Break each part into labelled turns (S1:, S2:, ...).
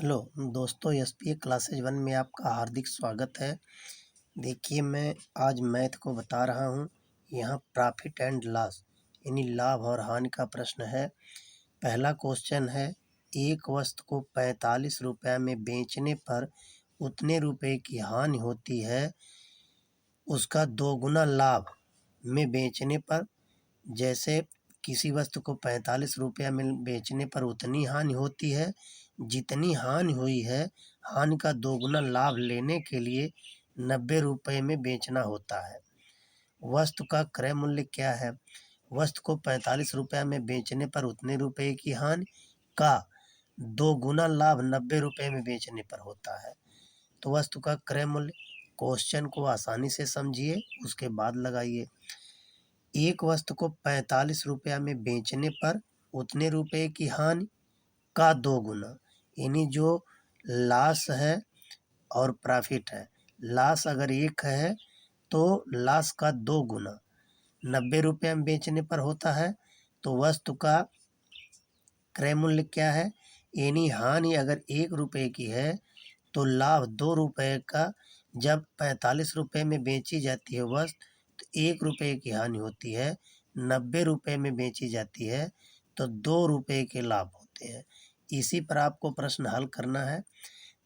S1: Hello दोस्तों, SPA classes 1 में आपका हार्दिक स्वागत है। देखिए, मैं आज मैथ को बता रहा हूँ। यहाँ प्रॉफिट एंड लॉस यानी लाभ और हानि का प्रश्न है। पहला क्वेश्चन है, एक वस्तु को 45 रुपये में बेचने पर उतने रुपए की हानि होती है, उसका दोगुना लाभ में बेचने पर। जैसे किसी वस्तु को 45 रुपये में बेचने पर उतनी हानि होती है जितनी हानि हुई है। हानि का दोगुना लाभ लेने के लिए 90 रुपये में बेचना होता है। वस्तु का क्रय मूल्य क्या है? वस्तु को 45 रुपये में बेचने पर उतने रुपये की हानि का दोगुना लाभ 90 रुपये में बेचने पर होता है। तो वस्तु का क्रय मूल्य, क्वेश्चन को आसानी से समझिए, उसके बाद लगाइए। एक वस्तु को 45 रुपये में बेचने पर उतने रुपये की हानि का दोगुना, यानी जो लॉस है और प्रॉफिट है। लॉस अगर 1 है तो लॉस का 2 गुना 90 रुपये में बेचने पर होता है। तो वस्तु का क्रय मूल्य क्या है? यानी हानि अगर 1 रुपये की है तो लाभ 2 रुपये का। जब 45 रुपये में बेची जाती है वस्तु तो 1 रुपये की हानि होती है, 90 रुपये में बेची जाती है तो 2 रुपये के लाभ होते हैं। इसी पर आपको प्रश्न हल करना है।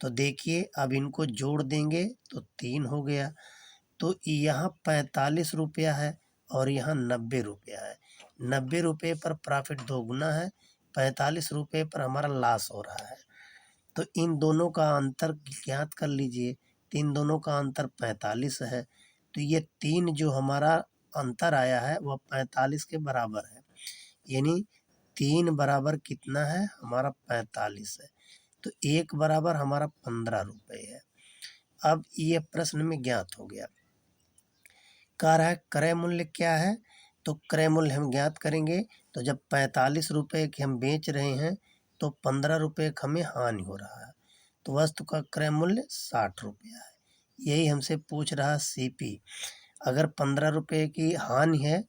S1: तो देखिए, अब इनको जोड़ देंगे तो 3 हो गया। तो यहाँ 45 रुपया है और यहाँ 90 रुपया है। 90 रुपये पर प्रॉफिट दोगुना है, 45 रुपये पर हमारा लॉस हो रहा है। तो इन दोनों का अंतर ज्ञात कर लीजिए। तो इन दोनों का अंतर 45 है। तो ये 3 जो हमारा अंतर आया है वह 45 के बराबर है। यानी 3 बराबर कितना है? हमारा 45 है। तो 1 बराबर हमारा 15 रुपये है। अब ये प्रश्न में ज्ञात हो गया। कह रहा है क्रय मूल्य क्या है? तो क्रय मूल्य हम ज्ञात करेंगे। तो जब 45 रुपये के हम बेच रहे हैं तो 15 रुपये का हमें हानि हो रहा है। तो वस्तु का क्रय मूल्य 60 रुपया है। यही हमसे पूछ रहा सीपी। अगर 15 रुपये की हानि है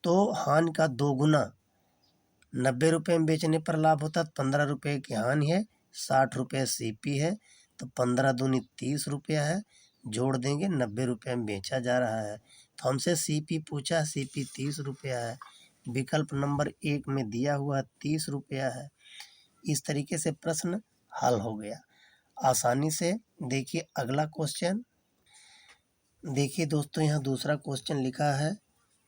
S1: तो हानि का दोगुना 90 रुपये में बेचने पर लाभ होता है। 15 रुपये की हानि है, 60 रुपये सीपी है, तो 15 दूनी 30 रुपया है। जोड़ देंगे, 90 रुपये में बेचा जा रहा है। तो हमसे सीपी पूछा, सीपी 30 रुपया है। विकल्प नंबर 1 में दिया हुआ 30 रुपया है। इस तरीके से प्रश्न हल हो गया आसानी से। देखिए अगला क्वेश्चन। देखिए दोस्तों, यहाँ दूसरा क्वेश्चन लिखा है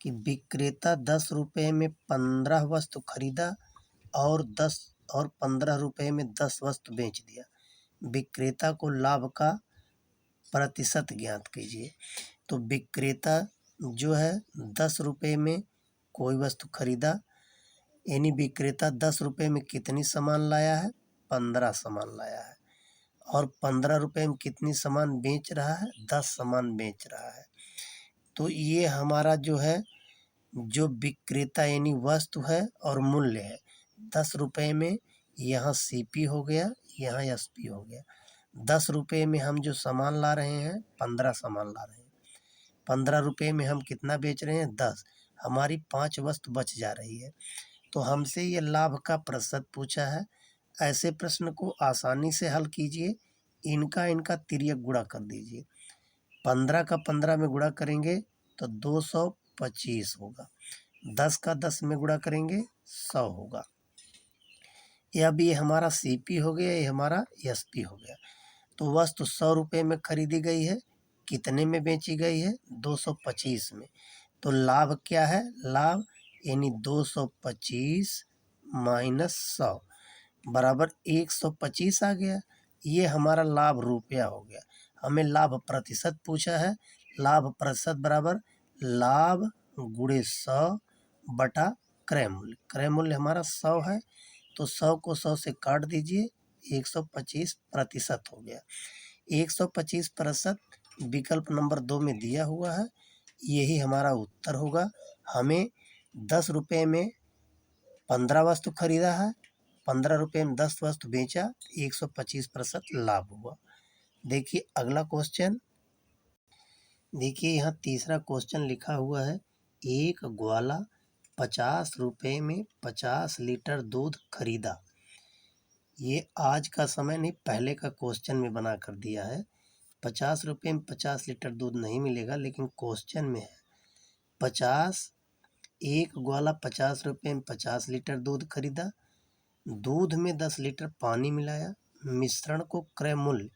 S1: कि विक्रेता 10 रुपये में 15 वस्तु खरीदा और 15 रुपये में 10 वस्तु बेच दिया। विक्रेता को लाभ का प्रतिशत ज्ञात कीजिए। तो विक्रेता जो है 10 रुपये में कोई वस्तु खरीदा, यानी विक्रेता 10 रुपये में कितनी सामान लाया है? 15 सामान लाया है। और 15 रुपये में कितनी सामान बेच रहा है? 10 सामान बेच रहा है। तो ये हमारा जो है, जो विक्रेता यानी वस्तु है और मूल्य है 10 रुपये में। यहाँ सीपी हो गया, यहाँ एसपी हो गया। 10 रुपये में हम जो सामान ला रहे हैं 15 सामान ला रहे हैं। 15 रुपये में हम कितना बेच रहे हैं? 10। हमारी 5 वस्तु बच जा रही है। तो हमसे ये लाभ का प्रतिशत पूछा है। ऐसे प्रश्न को आसानी से हल कीजिए। इनका तिर्यक गुणा कर दीजिए। 15 का 15 में गुणा करेंगे तो 225 होगा। 10 का 10 में गुणा करेंगे 100 होगा। अब ये हमारा सीपी हो गया, ये हमारा एसपी हो गया। तो वस्तु 100 रुपये में खरीदी गई है, कितने में बेची गई है? 225 में। तो लाभ क्या है? लाभ यानी 225 माइनस 100 बराबर 125 आ गया। ये हमारा लाभ रुपया हो गया। हमें लाभ प्रतिशत पूछा है। लाभ प्रतिशत बराबर लाभ गुणे 100 बटा क्रय मूल्य। क्रय मूल्य हमारा 100 है, तो 100 को 100 से काट दीजिए, 125 प्रतिशत हो गया। 125 प्रतिशत विकल्प नंबर 2 में दिया हुआ है। यही हमारा उत्तर होगा। हमें 10 रुपये में 15 वस्तु खरीदा है, 15 रुपये में 10 वस्तु बेचा, 125% लाभ हुआ। देखिए अगला क्वेश्चन। देखिए यहाँ तीसरा क्वेश्चन लिखा हुआ है, एक ग्वाला 50 रुपये में 50 लीटर दूध खरीदा। ये आज का समय नहीं, पहले का क्वेश्चन में बना कर दिया है। 50 रुपये में 50 लीटर दूध नहीं मिलेगा, लेकिन क्वेश्चन में है 50, एक ग्वाला 50 रुपये में 50 लीटर दूध खरीदा, दूध में 10 लीटर पानी मिलाया, मिश्रण को क्रय मूल्य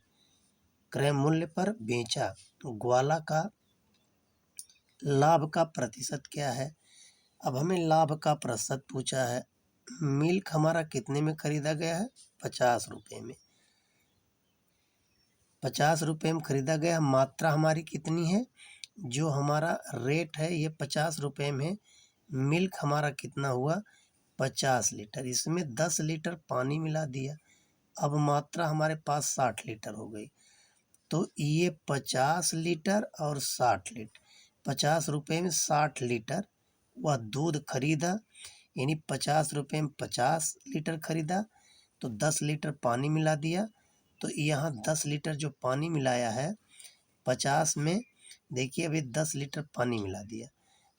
S1: पर बेचा, ग्वाला का लाभ का प्रतिशत क्या है। अब हमें लाभ का प्रतिशत पूछा है। मिल्क हमारा कितने में खरीदा गया है, 50 रुपये में, 50 रुपये में खरीदा गया। मात्रा हमारी कितनी है, जो हमारा रेट है ये 50 रुपये में, मिल्क हमारा कितना हुआ 50 लीटर, इसमें 10 लीटर पानी मिला दिया। अब मात्रा हमारे पास 60 लीटर हो गई। तो ये 50 लीटर और 60 लीटर, 50 रुपये में 60 लीटर वह दूध खरीदा, यानी 50 रुपये में 50 लीटर खरीदा, तो 10 लीटर पानी मिला दिया। तो यहाँ 10 लीटर जो पानी मिलाया है 50 में, देखिए अभी 10 लीटर पानी मिला दिया,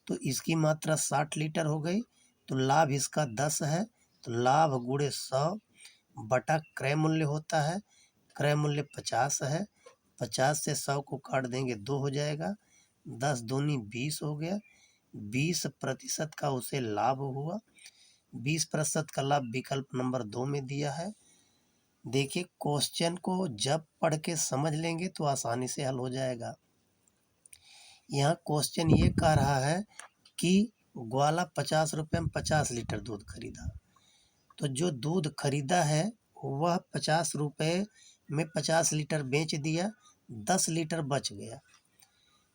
S1: तो इसकी मात्रा 60 लीटर हो गई। तो लाभ इसका 10 है, तो लाभ गुणे 100 बटा क्रय मूल्य होता है। क्रय मूल्य 50 है, 50 से 100 को काट देंगे 2 हो जाएगा, 10 दूनी 20 हो गया। 20% का उसे लाभ हुआ। 20% का लाभ विकल्प नंबर 2 में दिया है। देखिए क्वेश्चन को जब पढ़ के समझ लेंगे तो आसानी से हल हो जाएगा। यहाँ क्वेश्चन ये कह रहा है कि ग्वाला 50 रुपये में 50 लीटर दूध खरीदा, तो जो दूध खरीदा है वह 50 रुपये में 50 लीटर बेच दिया, 10 लीटर बच गया।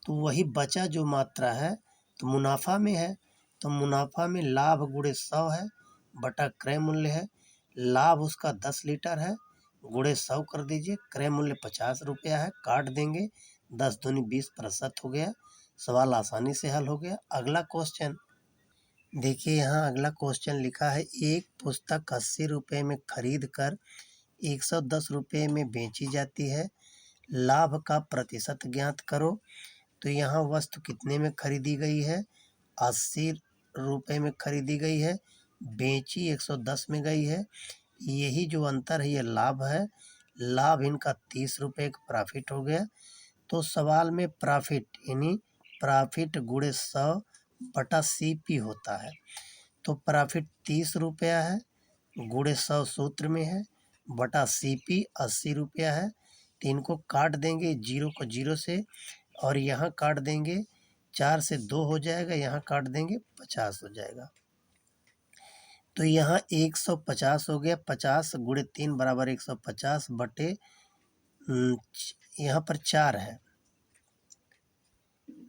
S1: तो वही बचा जो मात्रा है तो मुनाफा में है, तो मुनाफा में लाभ गुणे 100 है बटा क्रय मूल्य है। लाभ उसका 10 लीटर है, गुणे 100 कर दीजिए, क्रय मूल्य 50 रुपया है, काट देंगे, 10 दूनी 20% हो गया। सवाल आसानी से हल हो गया। अगला क्वेश्चन देखिए, यहाँ अगला क्वेश्चन लिखा है, एक पुस्तक 80 रुपये में खरीद कर 110 रुपये में बेची जाती है, लाभ का प्रतिशत ज्ञात करो। तो यहाँ वस्तु कितने में खरीदी गई है, 80 रुपये में खरीदी गई है, बेची 110 में गई है। यही जो अंतर है ये लाभ है। लाभ इनका 30 रुपये का प्रॉफिट हो गया। तो सवाल में प्रॉफिट यानी प्रॉफिट गुणे 100 बटा CP होता है। तो प्रॉफिट 30 रुपया है, गुणे 100 सूत्र में है, बटा CP 80 रुपया है। तो इनको काट देंगे, जीरो को जीरो से, और यहाँ काट देंगे, 4 से 2 हो जाएगा, यहाँ काट देंगे 50 हो जाएगा। तो यहाँ 150 हो गया, 50 गुणे 3 बराबर 150 बटे यहाँ पर 4 है,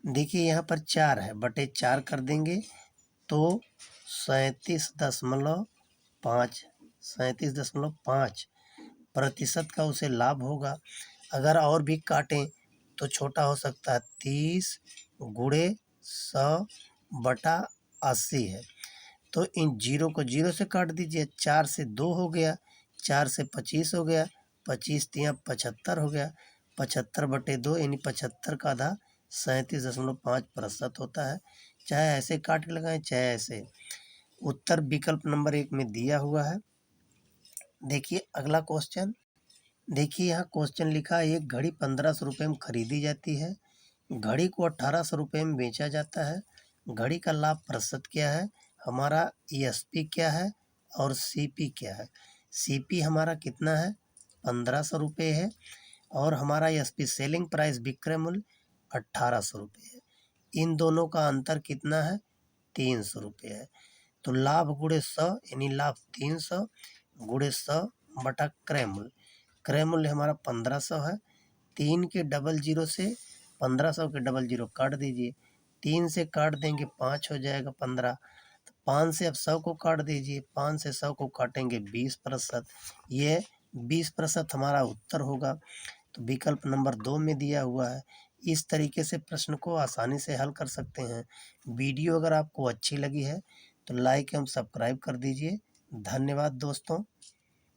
S1: देखिए यहाँ पर 4 है, बटे 4 कर देंगे तो 37.5% का उसे लाभ होगा। अगर और भी काटें तो छोटा हो सकता है, 30 गुणे 100 बटा 80 है। तो इन जीरो को जीरो से काट दीजिए, 4 से 2 हो गया, 4 से 25 हो गया, 25 तिया 75 हो गया, 75 बटे 2 यानी 75 का आधा 37.5% होता है। चाहे ऐसे काट के लगाएं चाहे ऐसे। उत्तर विकल्प नंबर 1 में दिया हुआ है। देखिए अगला क्वेश्चन, देखिए यहाँ क्वेश्चन लिखा है, एक घड़ी 1500 रुपये में खरीदी जाती है, घड़ी को 1800 रुपये में बेचा जाता है, घड़ी का लाभ प्रतिशत क्या है, हमारा ESP क्या है और CP क्या है। CP हमारा कितना है, 1500 रुपये है, और हमारा ESP सेलिंग प्राइस विक्रय मूल्य 1800 रुपये है। इन दोनों का अंतर कितना है, 300 रुपये है। तो लाभ गुणे 100 यानी लाभ 300 गुणे 100 बटा क्रय मूल्य। क्रय मूल्य हमारा 1500 है, 3 के डबल जीरो से 1500 के डबल जीरो काट दीजिए, 3 से काट देंगे 5 हो जाएगा 15। तो 5 से अब 100 को काट दीजिए, 5 से 100 को काटेंगे 20%, ये 20% हमारा उत्तर होगा। तो विकल्प नंबर 2 में दिया हुआ है। इस तरीके से प्रश्न को आसानी से हल कर सकते हैं। वीडियो अगर आपको अच्छी लगी है तो लाइक एवं सब्सक्राइब कर दीजिए। धन्यवाद दोस्तों।